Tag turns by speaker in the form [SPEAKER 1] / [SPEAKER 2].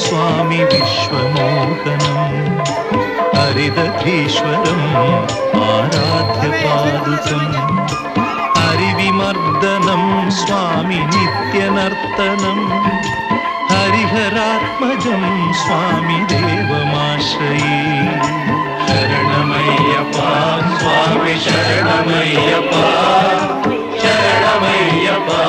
[SPEAKER 1] स्वामी विश्वमोहनम् हरिदधीश्वरम् आराध्यपादुकम् हरिविमर्दनं स्वामी नित्यनर्तनम् हरिहरात्मजं स्वामी देवमाश्रये शरणमय्यप्पा स्वामी शरणमय्यप्पा शरणमय्यप्पा